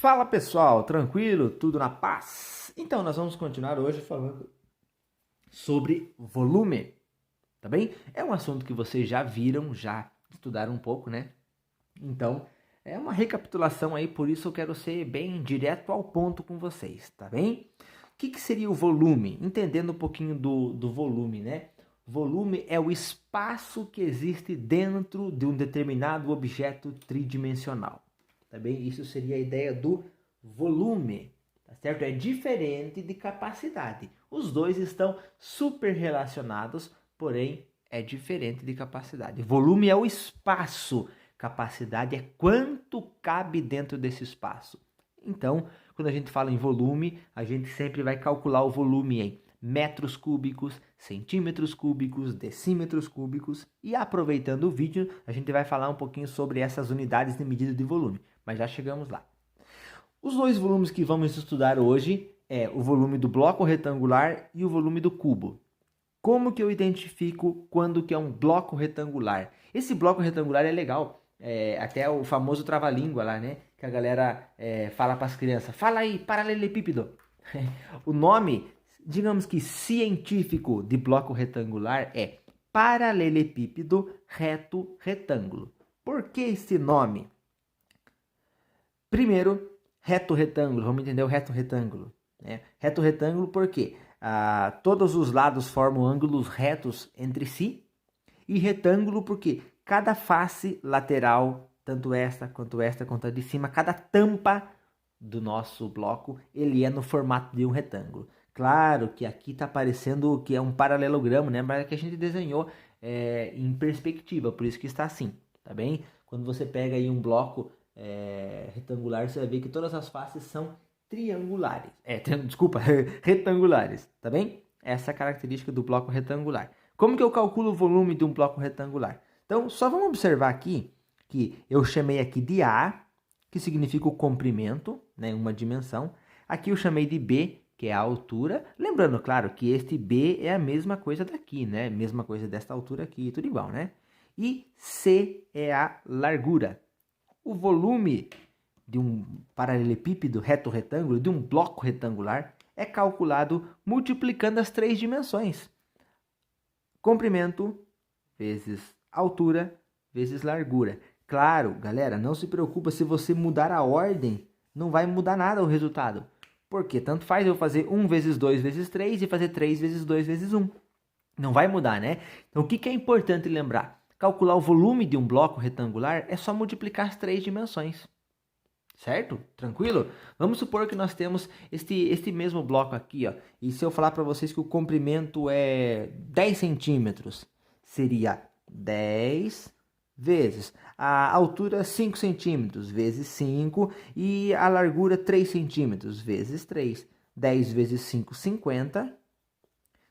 Fala pessoal, tranquilo? Tudo na paz? Então, nós vamos continuar hoje falando sobre volume, tá bem? É um assunto que vocês já viram, já estudaram um pouco, né? Então, é uma recapitulação aí, por isso eu quero ser bem direto ao ponto com vocês, tá bem? O que seria o volume? Entendendo um pouquinho do volume, né? Volume é o espaço que existe dentro de um determinado objeto tridimensional. Tá bem? Isso seria a ideia do volume, tá certo? É diferente de capacidade. Os dois estão super relacionados, porém é diferente de capacidade. Volume é o espaço, capacidade é quanto cabe dentro desse espaço. Então, quando a gente fala em volume, a gente sempre vai calcular o volume em metros cúbicos, centímetros cúbicos, decímetros cúbicos. E aproveitando o vídeo, a gente vai falar um pouquinho sobre essas unidades de medida de volume. Mas já chegamos lá. Os dois volumes que vamos estudar hoje é o volume do bloco retangular e o volume do cubo. Como que eu identifico quando que é um bloco retangular? Esse bloco retangular é legal. Até o famoso trava-língua lá, né? Que a galera fala para as crianças. Fala aí, paralelepípedo. O nome, digamos que científico de bloco retangular é paralelepípedo reto retângulo. Por que esse nome? Primeiro, reto retângulo. Vamos entender o reto retângulo. Né? Reto retângulo porque todos os lados formam ângulos retos entre si. E retângulo porque cada face lateral, tanto esta quanto a de cima, cada tampa do nosso bloco, ele é no formato de um retângulo. Claro que aqui está parecendo que é um paralelogramo, né? Mas é que a gente desenhou em perspectiva, por isso que está assim, tá bem? Quando você pega aí um bloco retangular, você vai ver que todas as faces são triangulares. Desculpa, retangulares, tá bem? Essa é a característica do bloco retangular. Como que eu calculo o volume de um bloco retangular? Então, só vamos observar aqui que eu chamei aqui de A, que significa o comprimento, né, uma dimensão. Aqui eu chamei de B, que é a altura. Lembrando, claro, que este B é a mesma coisa daqui, né? Mesma coisa desta altura aqui, tudo igual, né? E C é a largura. O volume de um paralelepípedo reto-retângulo, de um bloco retangular, é calculado multiplicando as três dimensões. Comprimento vezes altura vezes largura. Claro, galera, não se preocupa se você mudar a ordem, não vai mudar nada o resultado. Porque tanto faz eu fazer 1 vezes 2 vezes 3 e fazer 3 vezes 2 vezes 1. Não vai mudar, né? Então, o que é importante lembrar? Calcular o volume de um bloco retangular é só multiplicar as três dimensões. Certo? Tranquilo? Vamos supor que nós temos este mesmo bloco aqui, ó. E se eu falar para vocês que o comprimento é 10 centímetros, seria 10 vezes a altura 5 centímetros, vezes 5, e a largura 3 centímetros, vezes 3. 10 vezes 5, 50.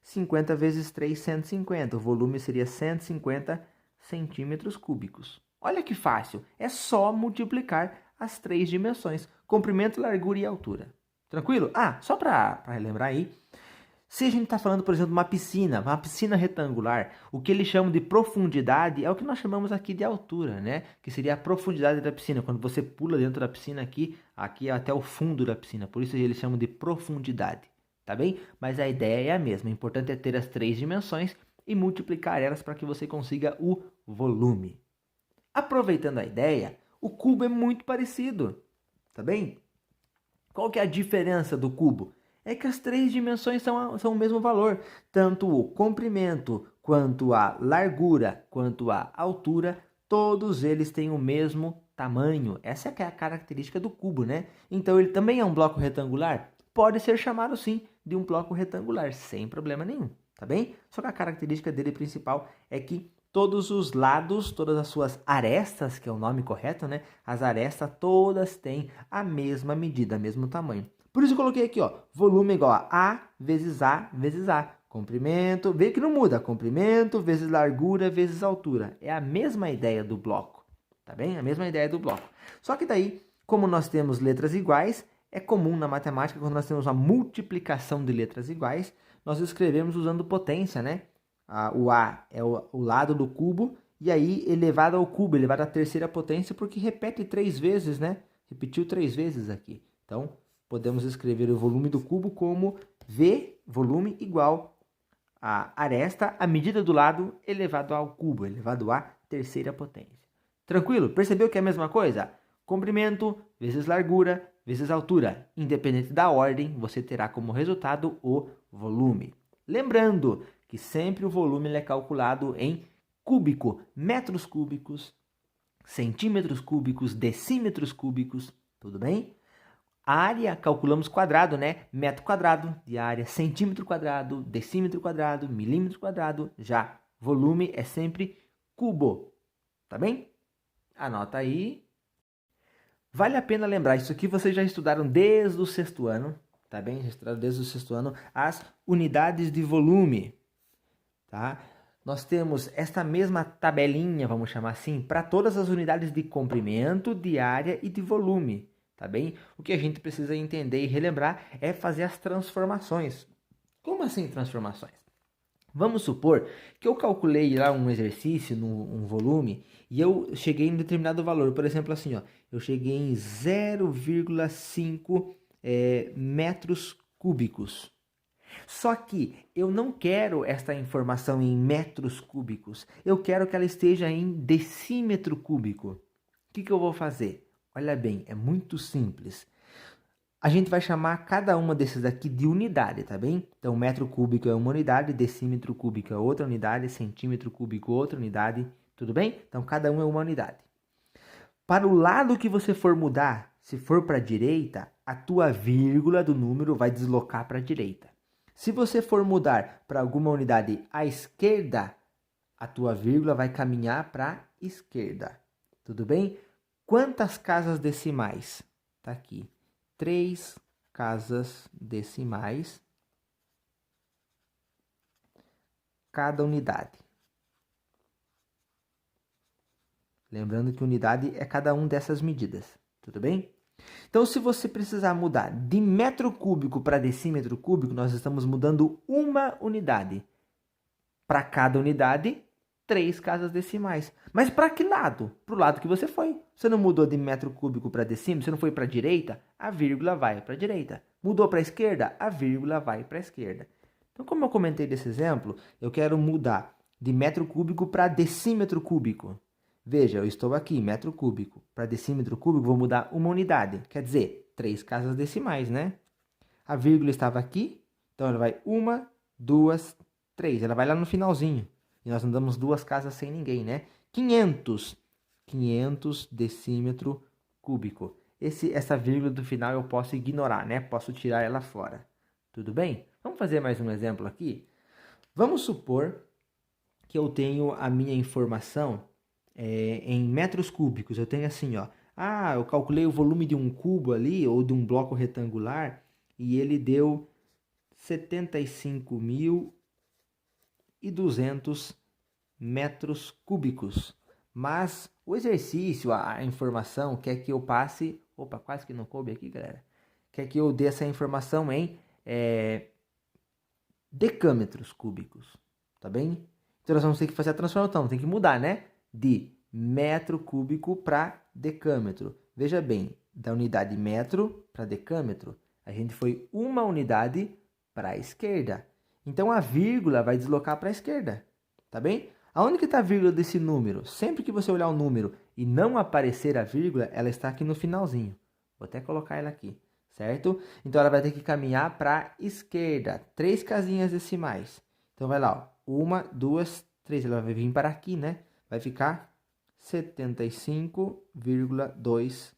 50 vezes 3, 150. O volume seria 150 centímetros cúbicos. Olha que fácil, é só multiplicar as três dimensões, comprimento, largura e altura. Tranquilo? Só para relembrar aí, se a gente está falando, por exemplo, de uma piscina retangular, o que eles chamam de profundidade é o que nós chamamos aqui de altura, né? Que seria a profundidade da piscina, quando você pula dentro da piscina aqui é até o fundo da piscina, por isso eles chamam de profundidade, tá bem? Mas a ideia é a mesma, o importante é ter as três dimensões e multiplicar elas para que você consiga o volume. Aproveitando a ideia, o cubo é muito parecido, tá bem? Qual que é a diferença do cubo? É que as três dimensões são o mesmo valor. Tanto o comprimento, quanto a largura, quanto a altura, todos eles têm o mesmo tamanho. Essa é a característica do cubo, né? Então ele também é um bloco retangular? Pode ser chamado sim de um bloco retangular, sem problema nenhum, tá bem? Só que a característica dele principal é que todos os lados, todas as suas arestas, que é o nome correto, né? As arestas todas têm a mesma medida, o mesmo tamanho. Por isso eu coloquei aqui, ó, volume igual a A vezes A vezes A. Comprimento, vê que não muda, comprimento vezes largura vezes altura. É a mesma ideia do bloco, tá bem? A mesma ideia do bloco. Só que daí, como nós temos letras iguais, é comum na matemática, quando nós temos uma multiplicação de letras iguais, nós escrevemos usando potência, né? O A é o lado do cubo, e aí elevado ao cubo, elevado à terceira potência, porque repete 3 vezes, né? repetiu 3 vezes aqui. Então, podemos escrever o volume do cubo como V, volume, igual a aresta, a medida do lado, elevado ao cubo, elevado à terceira potência. Tranquilo? Percebeu que é a mesma coisa? Comprimento vezes largura vezes altura. Independente da ordem, você terá como resultado o volume. Lembrando que sempre o volume é calculado em cúbico, metros cúbicos, centímetros cúbicos, decímetros cúbicos, tudo bem? Área, calculamos quadrado, né? Metro quadrado de área, centímetro quadrado, decímetro quadrado, milímetro quadrado. Já volume é sempre cubo, tá bem? Anota aí. Vale a pena lembrar, isso aqui vocês já estudaram desde o 6º ano, tá bem? Já estudaram desde o 6º ano as unidades de volume, tá? Nós temos esta mesma tabelinha, vamos chamar assim, para todas as unidades de comprimento, de área e de volume, tá bem? O que a gente precisa entender e relembrar é fazer as transformações. Como assim transformações? Vamos supor que eu calculei lá um exercício, um volume, e eu cheguei em um determinado valor. Por exemplo, assim, ó, eu cheguei em 0,5 metros cúbicos. Só que eu não quero esta informação em metros cúbicos. Eu quero que ela esteja em decímetro cúbico. O que eu vou fazer? Olha bem, é muito simples. A gente vai chamar cada uma desses aqui de unidade, tá bem? Então, metro cúbico é uma unidade, decímetro cúbico é outra unidade, centímetro cúbico outra unidade, tudo bem? Então, cada um é uma unidade. Para o lado que você for mudar, se for para a direita, a tua vírgula do número vai deslocar para a direita. Se você for mudar para alguma unidade à esquerda, a tua vírgula vai caminhar para a esquerda, tudo bem? Quantas casas decimais? Tá aqui. 3 casas decimais cada unidade. Lembrando que unidade é cada uma dessas medidas, tudo bem? Então, se você precisar mudar de metro cúbico para decímetro cúbico, nós estamos mudando uma unidade. Para cada unidade, 3 casas decimais. Mas para que lado? Para o lado que você foi. Você não mudou de metro cúbico para decímetro, você não foi para a direita, a vírgula vai para a direita. Mudou para a esquerda, a vírgula vai para a esquerda. Então, como eu comentei desse exemplo, eu quero mudar de metro cúbico para decímetro cúbico. Veja, eu estou aqui, metro cúbico. Para decímetro cúbico, vou mudar uma unidade. Quer dizer, 3 casas decimais, né? A vírgula estava aqui, então ela vai 1, 2, 3. Ela vai lá no finalzinho. E nós andamos 2 casas sem ninguém, né? 500 decímetro cúbico. Essa vírgula do final eu posso ignorar, né? Posso tirar ela fora. Tudo bem? Vamos fazer mais um exemplo aqui? Vamos supor que eu tenho a minha informação em metros cúbicos. Eu tenho assim, ó. Ah, eu calculei o volume de um cubo ali, ou de um bloco retangular, e ele deu 75.200 metros cúbicos. Mas o exercício, a informação, quer que eu passe... Opa, quase que não coube aqui, galera. Quer que eu dê essa informação em decâmetros cúbicos, tá bem? Então nós vamos ter que fazer a transformação, tem que mudar, né? De metro cúbico para decâmetro. Veja bem, da unidade metro para decâmetro, a gente foi uma unidade para a esquerda. Então a vírgula vai deslocar para a esquerda, tá bem? Aonde que está a vírgula desse número? Sempre que você olhar o número e não aparecer a vírgula, ela está aqui no finalzinho. Vou até colocar ela aqui, certo? Então ela vai ter que caminhar para a esquerda, 3 casinhas decimais. Então vai lá, ó, 1, 2, 3, ela vai vir para aqui, né? Vai ficar 75,2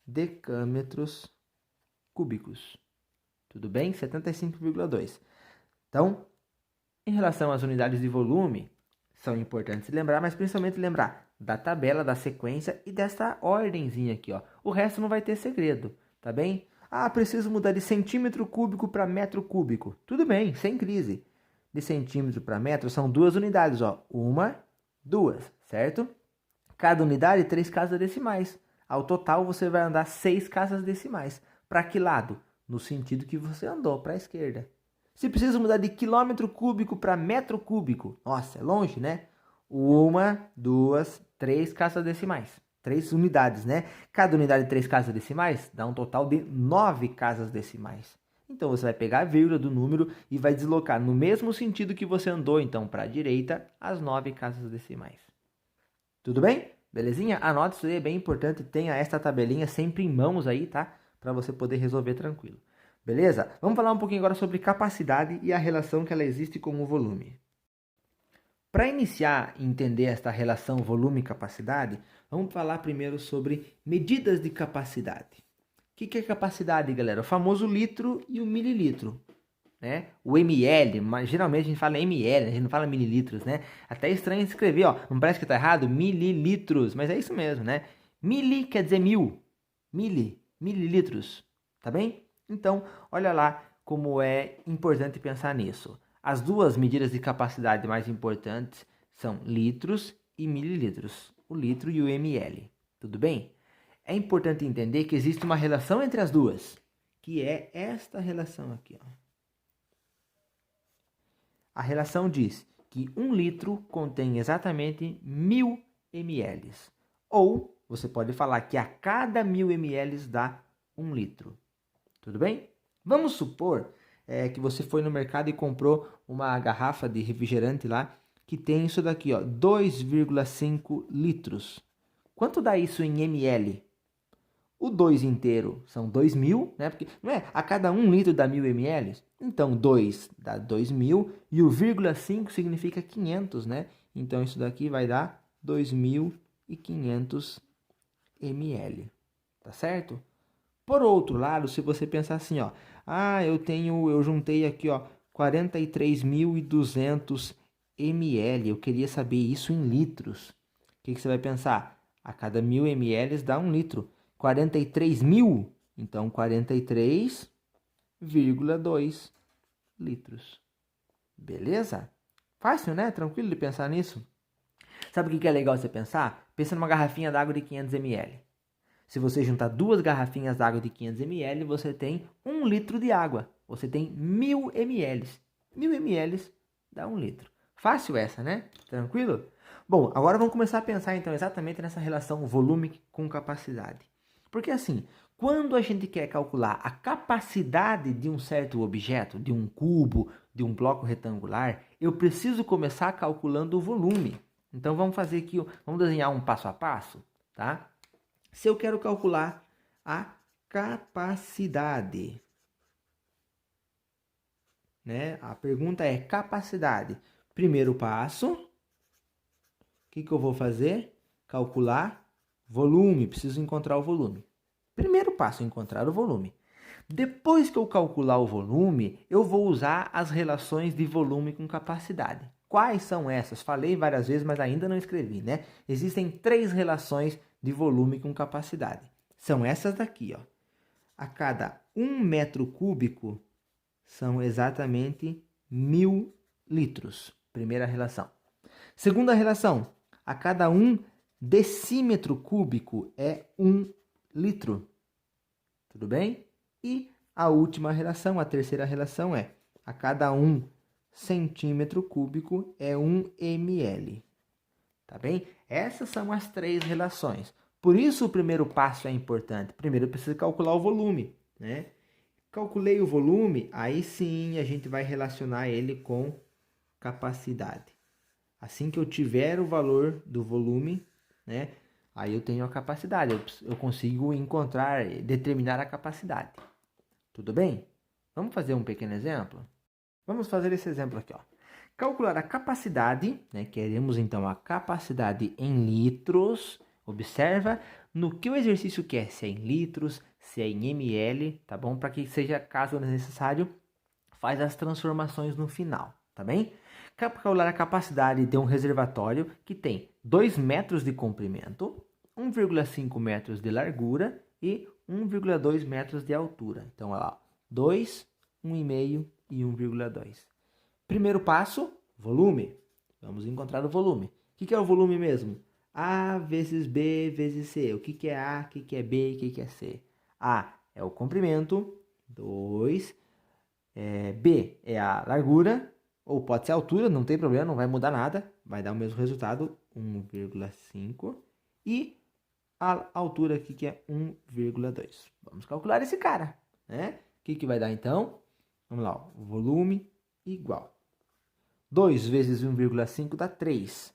decâmetros cúbicos. Tudo bem? 75,2. Então, em relação às unidades de volume, são importantes lembrar, mas principalmente lembrar da tabela, da sequência e dessa ordenzinha aqui, ó. O resto não vai ter segredo, tá bem? Ah, preciso mudar de centímetro cúbico para metro cúbico. Tudo bem, sem crise. De centímetro para metro são 2 unidades, ó. 1, 2, certo? Cada unidade, 3 casas decimais. Ao total, você vai andar 6 casas decimais. Para que lado? No sentido que você andou, para a esquerda. Se precisa mudar de quilômetro cúbico para metro cúbico, nossa, é longe, né? 1, 2, 3 casas decimais. 3 unidades, né? Cada unidade de 3 casas decimais dá um total de 9 casas decimais. Então, você vai pegar a vírgula do número e vai deslocar no mesmo sentido que você andou, então, para a direita, as 9 casas decimais. Tudo bem? Belezinha? Anote isso aí, é bem importante. Tenha esta tabelinha sempre em mãos aí, tá? Para você poder resolver tranquilo. Beleza? Vamos falar um pouquinho agora sobre capacidade e a relação que ela existe com o volume. Para iniciar e entender esta relação volume e capacidade, vamos falar primeiro sobre medidas de capacidade. O que é capacidade, galera? O famoso litro e o mililitro, né? O ml, mas geralmente a gente fala ml, a gente não fala mililitros, né? Até é estranho escrever, ó, não parece que está errado? Mililitros, mas é isso mesmo, né? Mili quer dizer mil, mililitros, tá bem? Então, olha lá como é importante pensar nisso. As duas medidas de capacidade mais importantes são litros e mililitros, o litro e o ml, tudo bem? É importante entender que existe uma relação entre as duas, que é esta relação aqui, ó. A relação diz que 1 litro contém exatamente 1000 ml. Ou você pode falar que a cada 1000 ml dá 1 litro. Tudo bem? Vamos supor que você foi no mercado e comprou uma garrafa de refrigerante lá que tem isso daqui, ó, 2,5 litros. Quanto dá isso em ml? O 2 inteiro são 2.000, né? Porque não é a cada 1 litro dá 1000 ml? Então 2 dá 2.000 e o 0,5 significa 500, né? Então isso daqui vai dar 2.500 ml, tá certo? Por outro lado, se você pensar assim, ó, eu juntei aqui, ó, 43.200 ml, eu queria saber isso em litros. O que você vai pensar? A cada 1000 ml dá 1 litro. 43.000, então 43,2 litros. Beleza? Fácil, né? Tranquilo de pensar nisso? Sabe o que é legal você pensar? Pensa numa garrafinha d'água de 500 ml. Se você juntar 2 garrafinhas d'água de 500 ml, você tem 1 litro de água. Você tem 1000 ml. 1000 ml dá 1 litro. Fácil essa, né? Tranquilo? Bom, agora vamos começar a pensar então exatamente nessa relação volume com capacidade. Porque assim, quando a gente quer calcular a capacidade de um certo objeto, de um cubo, de um bloco retangular, eu preciso começar calculando o volume. Então vamos fazer aqui, vamos desenhar um passo a passo, tá? Se eu quero calcular a capacidade, né? A pergunta é capacidade. Primeiro passo, o que eu vou fazer? Calcular volume, preciso encontrar o volume. Primeiro passo, encontrar o volume. Depois que eu calcular o volume, eu vou usar as relações de volume com capacidade. Quais são essas? Falei várias vezes, mas ainda não escrevi, né? Existem 3 relações de volume com capacidade. São essas daqui, ó. A cada 1 metro cúbico são exatamente 1000 litros. Primeira relação. Segunda relação, a cada 1 decímetro cúbico é 1 litro. Tudo bem? E a última relação, a terceira relação é a cada 1 centímetro cúbico é 1 ml. Tá bem? Essas são as 3 relações. Por isso o primeiro passo é importante. Primeiro eu preciso calcular o volume, né? Calculei o volume, aí sim a gente vai relacionar ele com capacidade. Assim que eu tiver o valor do volume, né? Aí eu tenho a capacidade, eu consigo encontrar, determinar a capacidade. Tudo bem? Vamos fazer um pequeno exemplo? Vamos fazer esse exemplo aqui, ó. Calcular a capacidade, né? Queremos então a capacidade em litros. Observa no que o exercício quer, se é em litros, se é em ml, tá bom? Para que seja, caso necessário, faz as transformações no final, tá bem? Calcular a capacidade de um reservatório que tem 2 metros de comprimento, 1,5 metros de largura e 1,2 metros de altura. Então, olha lá, 2, 1,5 e 1,2. Primeiro passo, volume. Vamos encontrar o volume. O que é o volume mesmo? A vezes B vezes C. O que é A, o que é B e o que é C? A é o comprimento, 2. B é a largura, ou pode ser a altura, não tem problema, não vai mudar nada. Vai dar o mesmo resultado, 1,5. E a altura aqui que é 1,2. Vamos calcular esse cara, né? O que vai dar então? Vamos lá, ó. O volume igual. 2 vezes 1,5 dá 3.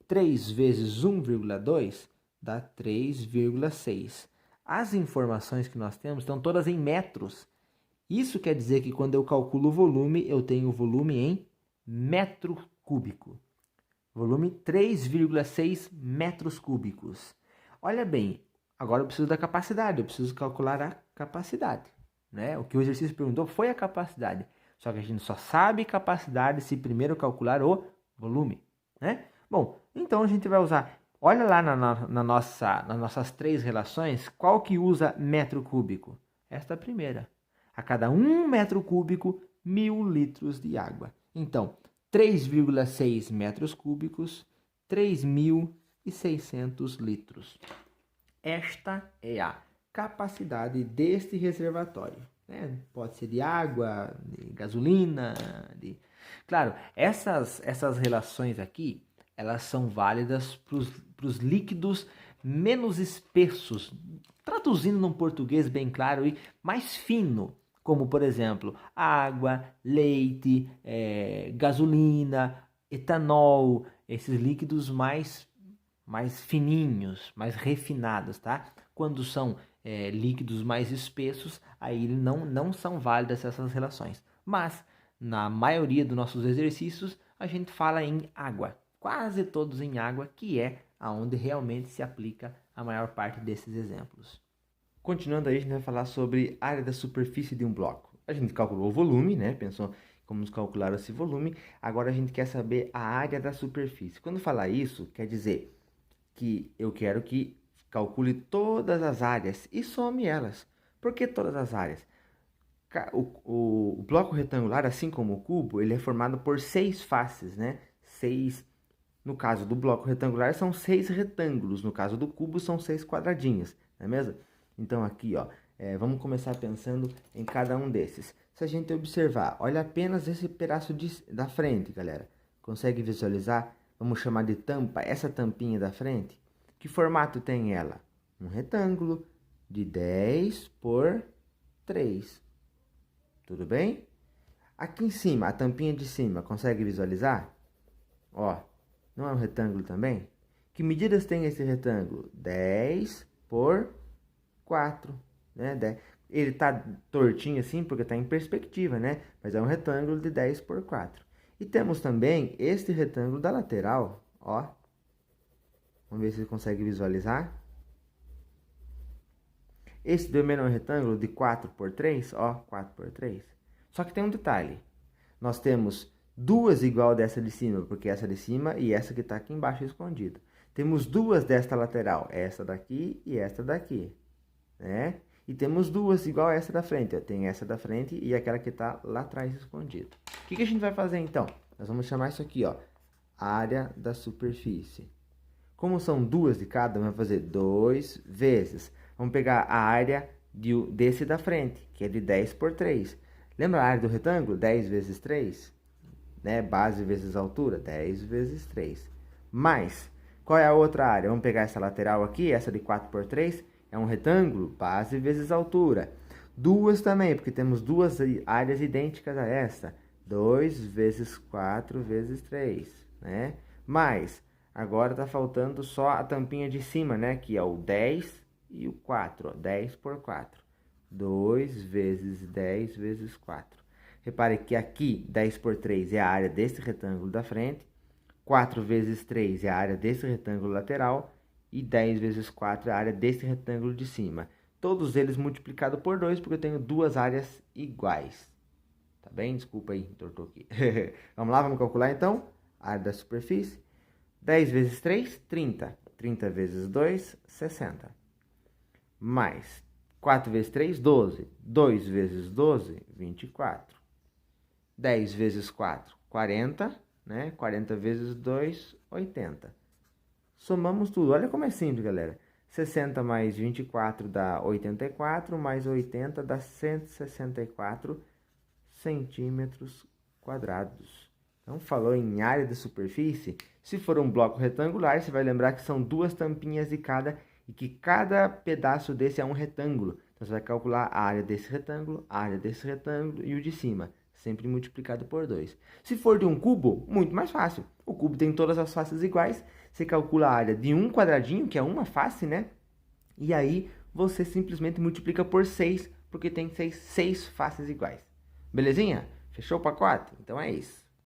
3 vezes 1,2 dá 3,6. As informações que nós temos estão todas em metros. Isso quer dizer que quando eu calculo o volume, eu tenho o volume em metro cúbico. Volume 3,6 metros cúbicos. Olha bem, agora eu preciso da capacidade, eu preciso calcular a capacidade, né? O que o exercício perguntou foi a capacidade. Só que a gente só sabe capacidade se primeiro calcular o volume, né? Bom, então a gente vai usar, olha lá nas nossas três relações, qual que usa metro cúbico? Esta primeira. A cada 1 metro cúbico, 1.000 litros de água. Então, 3,6 metros cúbicos, 3.600 litros. Esta é a capacidade deste reservatório, né? Pode ser de água, de gasolina, de... Claro, essas relações aqui, elas são válidas para os líquidos menos espessos, traduzindo num português bem claro e mais fino, como, por exemplo, água, leite, gasolina, etanol, esses líquidos mais fininhos, mais refinados, tá? Quando são líquidos mais espessos, aí não são válidas essas relações. Mas, na maioria dos nossos exercícios, a gente fala em água. Quase todos em água, que é aonde realmente se aplica a maior parte desses exemplos. Continuando aí, a gente vai falar sobre a área da superfície de um bloco. A gente calculou o volume, né? Pensou como calcular esse volume. Agora a gente quer saber a área da superfície. Quando falar isso, quer dizer que eu quero que calcule todas as áreas e some elas. Por que todas as áreas? O bloco retangular, assim como o cubo, ele é formado por 6 faces, né? No caso do bloco retangular, são 6 retângulos. No caso do cubo, são 6 quadradinhos, não é mesmo? Então, aqui, ó, vamos começar pensando em cada um desses. Se a gente observar, olha apenas esse pedaço da frente, galera. Consegue visualizar? Vamos chamar de tampa, essa tampinha da frente. Que formato tem ela? Um retângulo de 10 por 3. Tudo bem? Aqui em cima, a tampinha de cima, consegue visualizar? Ó, não é um retângulo também? Que medidas tem esse retângulo? 10 por 4, né? Ele tá tortinho assim porque está em perspectiva, né? Mas é um retângulo de 10 por 4. E temos também este retângulo da lateral, ó. Vamos ver se você consegue visualizar. Esse também é um retângulo de 4 por 3, ó, 4 por 3. Só que tem um detalhe. Nós temos duas igual dessa de cima, porque essa de cima e essa que está aqui embaixo escondida. Temos duas desta lateral, essa daqui e esta daqui, né? E temos duas igual a essa da frente, ó. Tem essa da frente e aquela que está lá atrás escondida. O que a gente vai fazer então? Nós vamos chamar isso aqui, ó, área da superfície. Como são duas de cada, vamos fazer 2 vezes. Vamos pegar a área desse da frente, que é de 10 por 3. Lembra a área do retângulo? 10 vezes 3, né? Base vezes altura, 10 vezes 3. Mais, qual é a outra área? Vamos pegar essa lateral aqui, essa de 4 por 3. É um retângulo, base vezes altura. Duas também, porque temos duas áreas idênticas a essa. 2 vezes 4 vezes 3, né? Mais, agora está faltando só a tampinha de cima, né? Que é o 10 e o 4, ó, 10 por 4. 2 vezes 10 vezes 4. Repare que aqui 10 por 3 é a área desse retângulo da frente. 4 vezes 3 é a área desse retângulo lateral. E 10 vezes 4 é a área desse retângulo de cima. Todos eles multiplicados por 2, porque eu tenho duas áreas iguais. Tá bem? Desculpa aí, entortou aqui. Vamos lá, vamos calcular então. A área da superfície. 10 vezes 3, 30. 30 vezes 2, 60. Mais 4 vezes 3, 12. 2 vezes 12, 24. 10 vezes 4, 40. Né? 40 vezes 2, 80. Somamos tudo. Olha como é simples, galera. 60 mais 24 dá 84, mais 80 dá 164 centímetros quadrados. Então, falou em área de superfície. Se for um bloco retangular, você vai lembrar que são duas tampinhas de cada e que cada pedaço desse é um retângulo. Então, você vai calcular a área desse retângulo, a área desse retângulo e o de cima, sempre multiplicado por 2. Se for de um cubo, muito mais fácil. O cubo tem todas as faces iguais, você calcula a área de um quadradinho, que é uma face, né? E aí, você simplesmente multiplica por 6, porque tem seis faces iguais. Belezinha? Fechou o pacote? Então é isso.